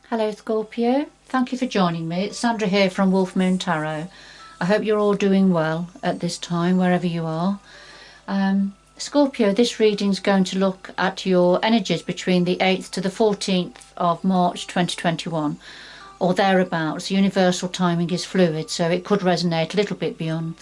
Hello Scorpio, thank you for joining me. It's Sandra here from Wolf Moon Tarot. I hope you're all doing well at this time, wherever you are. Scorpio, this reading is going to look at your energies between the 8th to the 14th of March 2021, or thereabouts. Universal timing is fluid, so it could resonate a little bit beyond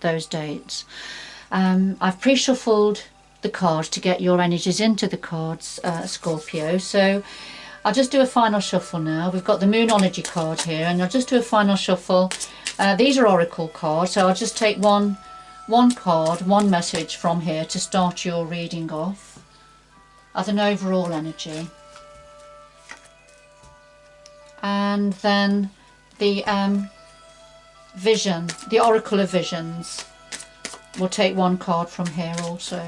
those dates. I've pre-shuffled the cards to get your energies into the cards, Scorpio, so I'll just do a final shuffle now. We've got the Moonology card here, and I'll just do a final shuffle. These are oracle cards, so I'll just take one card, one message from here to start your reading off as an overall energy. And then the vision, the Oracle of Visions. We'll take one card from here also.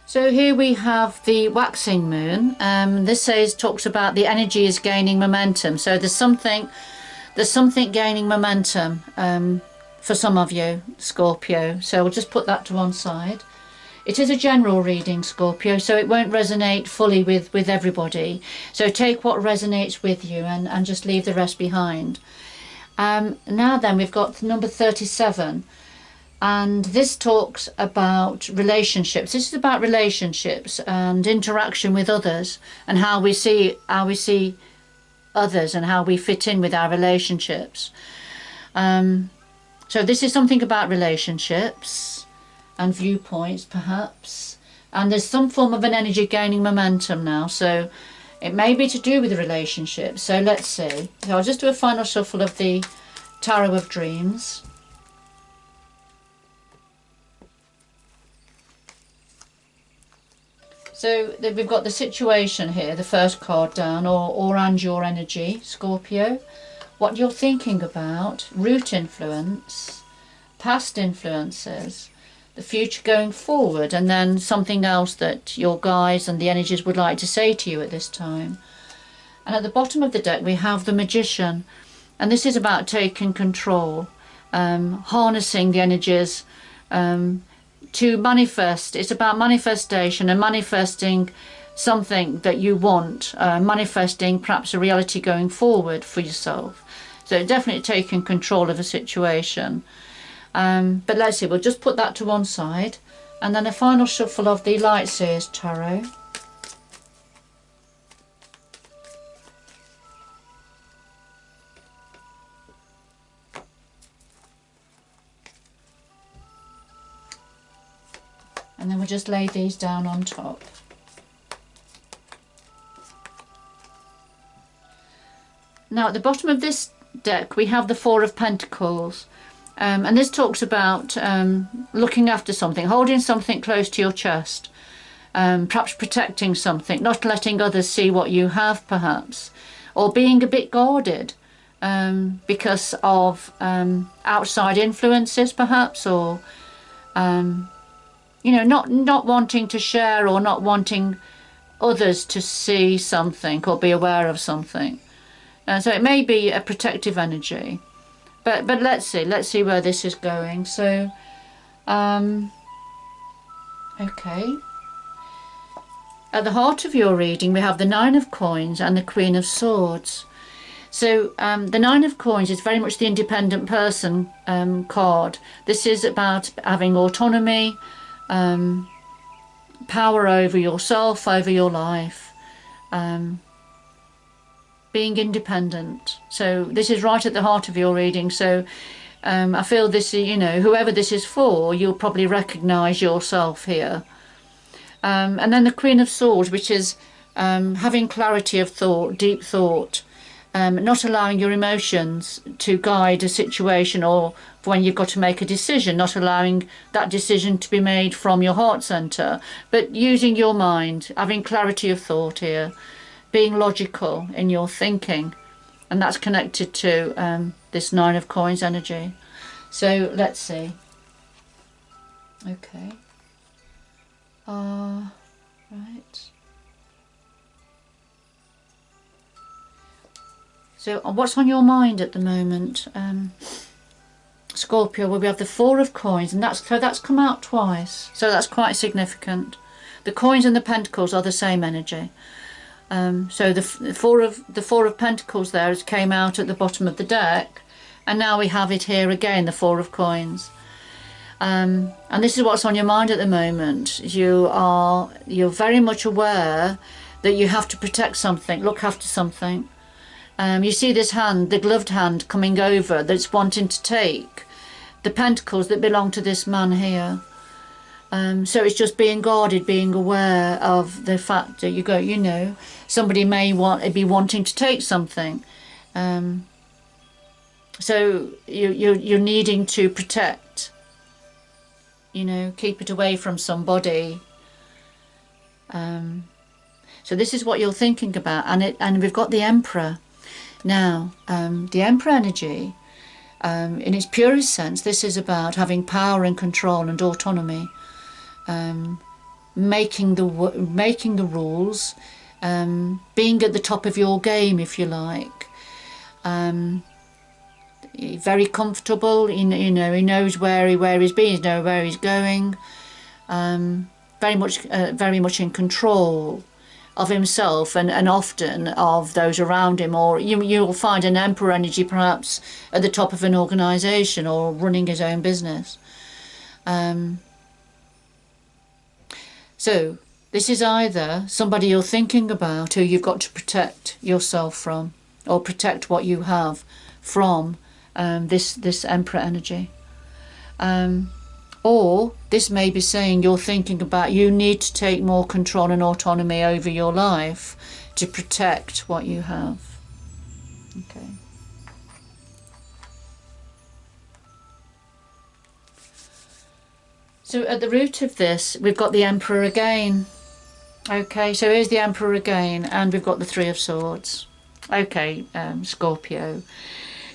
So here we have the waxing moon. This talks about the energy is gaining momentum. So there's something gaining momentum for some of you, Scorpio. So we'll just put that to one side. It is a general reading, Scorpio, so it won't resonate fully with everybody. So take what resonates with you and just leave the rest behind. Now then, we've got number 37. And this talks about relationships. This is about relationships and interaction with others, and how we see others and how we fit in with our relationships. So this is something about relationships and viewpoints, perhaps. And there's some form of an energy gaining momentum now. So it may be to do with the relationship. So let's see. So I'll just do a final shuffle of the Tarot of Dreams. So we've got the situation here, the first card down, and your energy, Scorpio. What you're thinking about, root influence, past influences, the future going forward, and then something else that your guides and the energies would like to say to you at this time. And at the bottom of the deck we have the Magician, and this is about taking control, harnessing the energies, to manifest. It's about manifestation and manifesting something that you want, manifesting perhaps a reality going forward for yourself. So definitely taking control of a situation. But let's see, we'll just put that to one side, and then a final shuffle of the Lightseers Tarot. And then we'll just lay these down on top. Now at the bottom of this deck we have the Four of Pentacles. And this talks about looking after something, holding something close to your chest. Perhaps protecting something, not letting others see what you have perhaps. Or being a bit guarded because of outside influences perhaps, or you know, not wanting to share, or not wanting others to see something or be aware of something. So it may be a protective energy, but let's see where this is going. So okay, at the heart of your reading we have the Nine of Coins and the Queen of Swords. So the Nine of Coins is very much the independent person card. This is about having autonomy, power over yourself, over your life, being independent. So this is right at the heart of your reading. So I feel this, you know, whoever this is for, you'll probably recognize yourself here. And then the Queen of Swords, which is having clarity of thought, deep thought, not allowing your emotions to guide a situation, or when you've got to make a decision, not allowing that decision to be made from your heart center, but using your mind, having clarity of thought here, being logical in your thinking. And that's connected to this Nine of Coins energy. So let's see. Okay. Right. So what's on your mind at the moment? Scorpio, well, we have the Four of Coins, and that's come out twice, so that's quite significant. The coins and the Pentacles are the same energy. So the four of Pentacles there has came out at the bottom of the deck, and now we have it here again, the Four of Coins. And this is what's on your mind at the moment. You're very much aware that you have to protect something, look after something. You see this hand, the gloved hand, coming over, that's wanting to take the pentacles that belong to this man here. So it's just being guarded, being aware of the fact that somebody may be wanting to take something. So you're needing to protect, keep it away from somebody. So this is what you're thinking about, and we've got the Emperor. Now, the Emperor energy, in its purest sense, this is about having power and control and autonomy, making the rules, being at the top of your game, if you like. Very comfortable, he knows where he's been, he knows where he's going. Very much in control of himself and often of those around him, or you'll find an Emperor energy perhaps at the top of an organisation or running his own business. So this is either somebody you're thinking about who you've got to protect yourself from, or protect what you have from this Emperor energy. Or this may be saying you're thinking about you need to take more control and autonomy over your life to protect what you have. Okay. So at the root of this, we've got the Emperor again. Okay, so here's the Emperor again, and we've got the Three of Swords. Okay, Scorpio.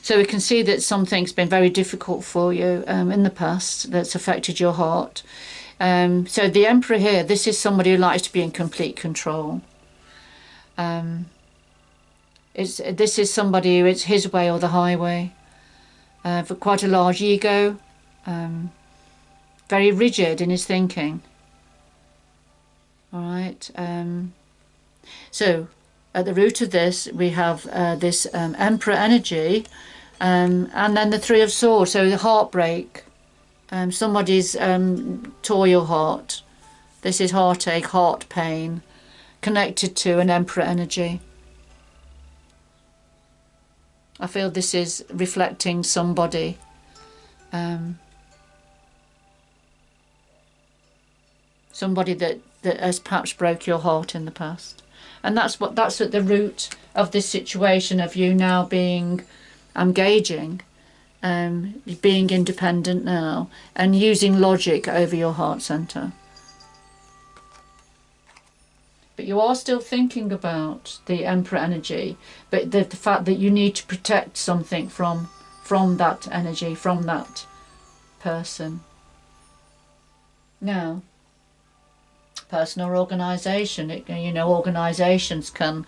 So we can see that something's been very difficult for you in the past that's affected your heart. So the Emperor here, this is somebody who likes to be in complete control. This is somebody who it's his way or the highway. For quite a large ego, very rigid in his thinking. All right. So at the root of this, we have this Emperor energy. And then the Three of Swords, so the heartbreak. Somebody's tore your heart. This is heartache, heart pain, connected to an Emperor energy. I feel this is reflecting somebody. Somebody that has perhaps broke your heart in the past. And that's at the root of this situation of you now being engaging, being independent now, and using logic over your heart center. But you are still thinking about the Emperor energy, but the fact that you need to protect something from that energy, from that person. Now, person or organisation, organisations can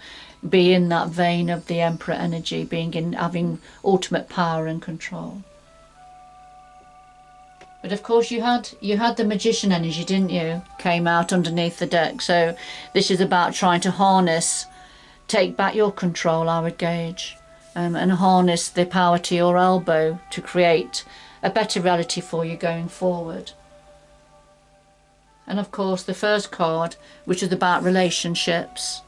be in that vein of the Emperor energy, having ultimate power and control. But of course you had the Magician energy, didn't you? Came out underneath the deck. So this is about trying to harness, take back your control, I would gauge, and harness the power to your elbow to create a better reality for you going forward. And of course the first card, which is about relationships.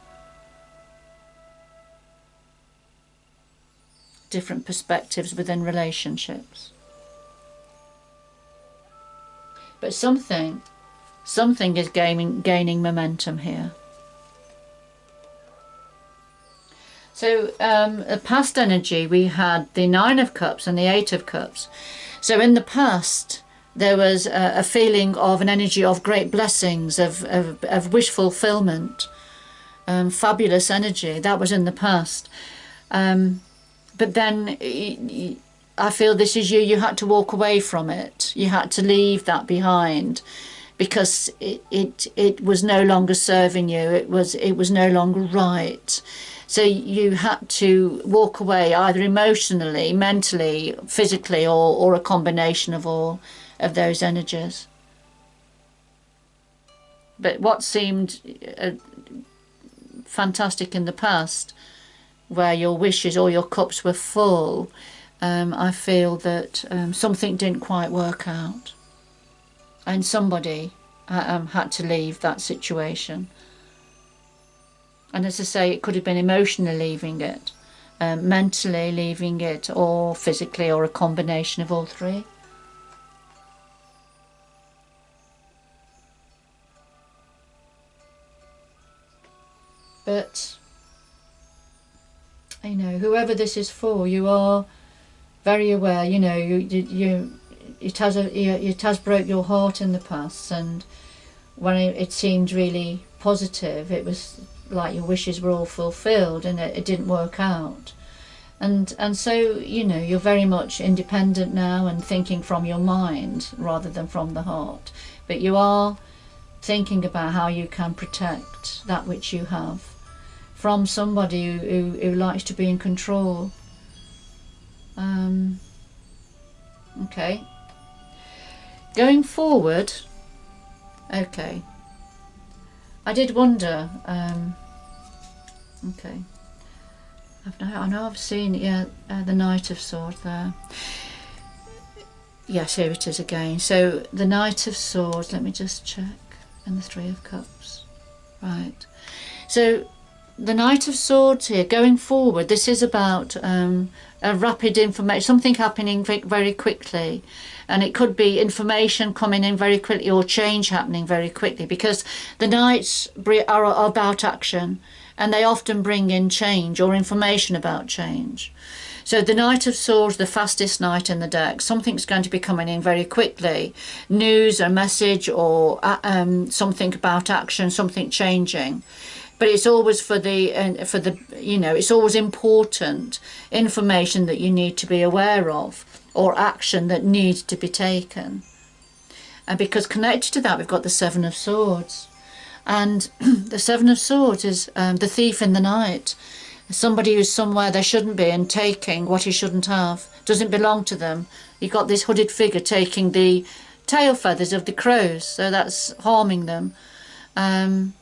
Different perspectives within relationships. But something is gaining momentum here. So past energy, we had the Nine of Cups and the Eight of Cups. So in the past, there was a feeling of an energy of great blessings, of wish fulfillment, fabulous energy. That was in the past. But then I feel this is you had to walk away from it. You had to leave that behind because it was no longer serving you. It was no longer right. So you had to walk away either emotionally, mentally, physically, or a combination of all of those energies. But what seemed fantastic in the past, where your wishes or your cups were full, I feel that something didn't quite work out. And somebody had to leave that situation. And as I say, it could have been emotionally leaving it, mentally leaving it, or physically, or a combination of all three. But, you know, whoever this is for, you are very aware, you know, it has broke your heart in the past, and when it seemed really positive, it was like your wishes were all fulfilled, and it didn't work out. And so, you know, you're very much independent now and thinking from your mind rather than from the heart. But you are thinking about how you can protect that which you have from somebody who likes to be in control. Okay. Going forward, okay. I did wonder, okay. I know I've seen, yeah, the Knight of Swords there. Yes, here it is again. So the Knight of Swords, let me just check, and the Three of Cups. Right. So the Knight of Swords here, going forward, this is about a rapid information, something happening very quickly. And it could be information coming in very quickly, or change happening very quickly, because the Knights are about action, and they often bring in change or information about change. So the Knight of Swords, the fastest knight in the deck, something's going to be coming in very quickly. News, a message, or something about action, something changing. But it's always for the you know, it's always important information that you need to be aware of, or action that needs to be taken. And because connected to that, we've got the Seven of Swords. And the Seven of Swords is the thief in the night. Somebody who's somewhere they shouldn't be and taking what he shouldn't have. Doesn't belong to them. You've got this hooded figure taking the tail feathers of the crows, so that's harming them.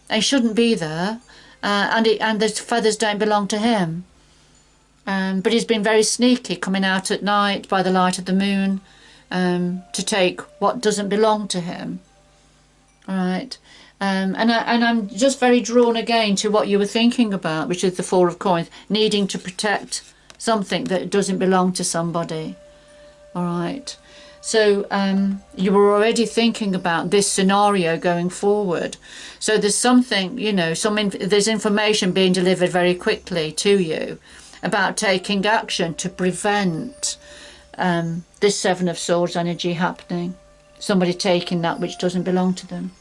He shouldn't be there, and the feathers don't belong to him. But he's been very sneaky, coming out at night by the light of the moon to take what doesn't belong to him. All right. And I'm just very drawn again to what you were thinking about, which is the Four of Coins, needing to protect something that doesn't belong to somebody. All right. So you were already thinking about this scenario going forward. So there's something, you know, there's information being delivered very quickly to you about taking action to prevent this Seven of Swords energy happening. Somebody taking that which doesn't belong to them.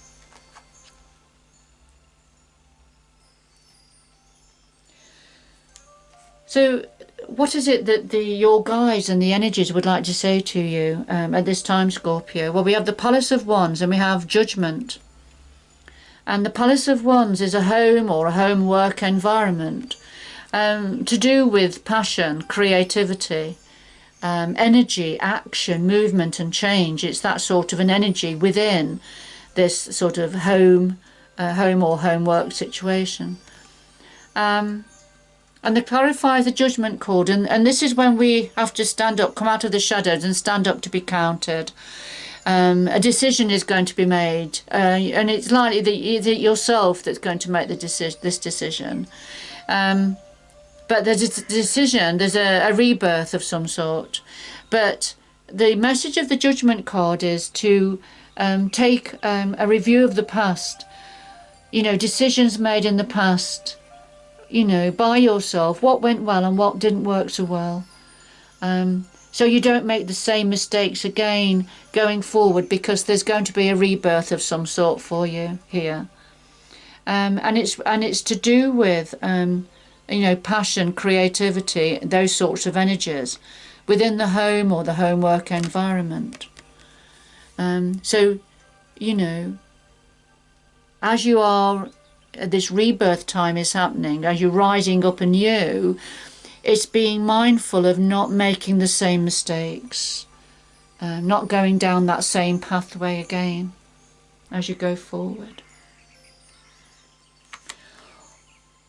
So what is it that your guides and the energies would like to say to you at this time, Scorpio? Well, we have the Palace of Wands and we have Judgment. And the Palace of Wands is a home or a home work environment to do with passion, creativity, energy, action, movement and change. It's that sort of an energy within this sort of home or homework situation. And it clarifies the Judgment card, and this is when we have to stand up, come out of the shadows and stand up to be counted. A decision is going to be made, and it's likely that it's yourself that's going to make this decision. But there's a decision, there's a rebirth of some sort. But the message of the Judgment card is to take a review of the past, you know, decisions made in the past, you know, by yourself, what went well and what didn't work so well. So you don't make the same mistakes again going forward, because there's going to be a rebirth of some sort for you here. And it's to do with you know, passion, creativity, those sorts of energies within the home or the homework environment. So, you know, as you are this rebirth time is happening, as you're rising up anew, it's being mindful of not making the same mistakes, not going down that same pathway again as you go forward.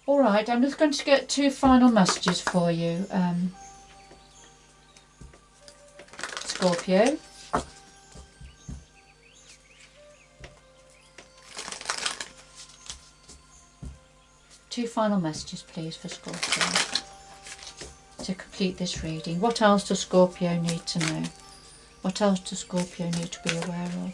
All right, I'm just going to get 2 final messages for you, Scorpio. Two final messages, please, for Scorpio to complete this reading. What else does Scorpio need to know? What else does Scorpio need to be aware of?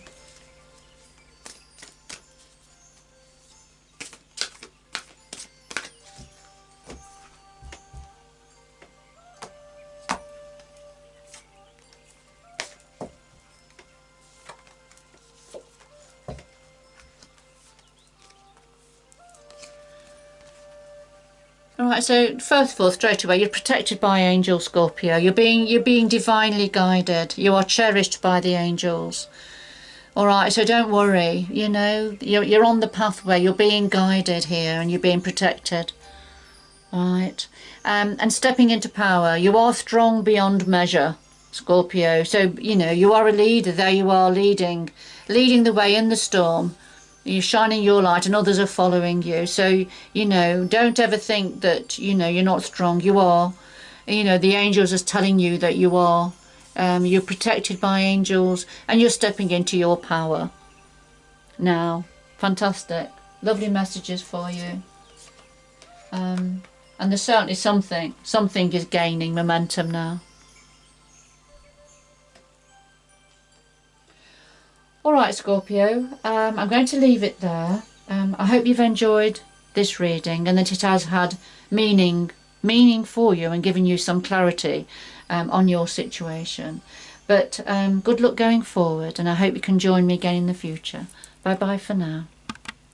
Alright, so first of all, straight away, you're protected by angels, Scorpio. You're being divinely guided. You are cherished by the angels. Alright, so don't worry, you know, you're on the pathway, you're being guided here and you're being protected. Alright, and stepping into power, you are strong beyond measure, Scorpio. So, you know, you are a leader. There you are, leading the way in the storm. You're shining your light and others are following you. So, you know, don't ever think that, you know, you're not strong. You are. You know, the angels are telling you that you are. You're protected by angels and you're stepping into your power. Now, fantastic. Lovely messages for you. And there's certainly something is gaining momentum now. Alright, Scorpio, I'm going to leave it there. I hope you've enjoyed this reading and that it has had meaning for you and given you some clarity on your situation. But good luck going forward, and I hope you can join me again in the future. Bye bye for now.